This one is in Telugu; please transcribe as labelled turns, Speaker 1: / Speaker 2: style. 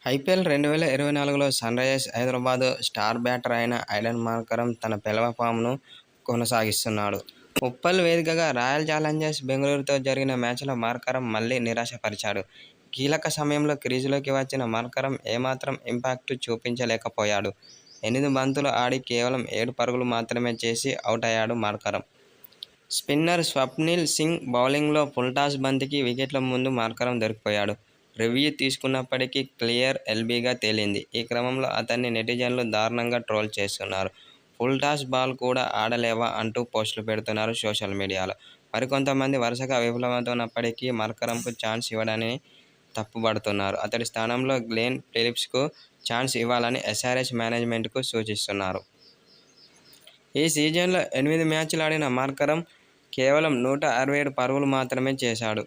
Speaker 1: ఐపీఎల్ 2024లో సన్రైజర్స్ హైదరాబాద్ స్టార్ బ్యాటర్ అయిన ఐడెన్ మార్కరమ్ తన పేలవ ఫామ్ను కొనసాగిస్తున్నాడు. ఉప్పల్ వేదికగా రాయల్ ఛాలెంజర్స్ బెంగళూరుతో జరిగిన మ్యాచ్లో మార్కరమ్ మళ్లీ నిరాశపరిచాడు. కీలక సమయంలో క్రీజులోకి వచ్చిన మార్కరమ్ ఏమాత్రం ఇంపాక్ట్ చూపించలేకపోయాడు. 8 బంతులు ఆడి కేవలం 7 పరుగులు మాత్రమే చేసి అవుటయ్యాడు మార్కరమ్. స్పిన్నర్ స్వప్నిల్ సింగ్ బౌలింగ్లో ఫుల్టాస్ బంతికి వికెట్ల ముందు మార్కరమ్ దొరికిపోయాడు. రివ్యూ తీసుకున్నప్పటికీ క్లియర్ ఎల్బీగా తేలింది. ఈ క్రమంలో అతన్ని నెటిజన్లు దారుణంగా ట్రోల్ చేస్తున్నారు. ఫుల్టాస్ బాల్ కూడా ఆడలేవా అంటూ పోస్టులు పెడుతున్నారు సోషల్ మీడియాలో. మరికొంతమంది వరుసగా విఫలమవుతున్నప్పటికీ మార్కరమ్కు ఛాన్స్ ఇవ్వడాన్ని తప్పుపడుతున్నారు. అతడి స్థానంలో గ్లెన్ ఫిలిప్స్కు ఛాన్స్ ఇవ్వాలని ఎస్ఆర్హెచ్ మేనేజ్మెంట్కు సూచిస్తున్నారు. ఈ సీజన్లో 8 మ్యాచ్లు ఆడిన మార్కరమ్ కేవలం 167 పరుగులు మాత్రమే చేశాడు.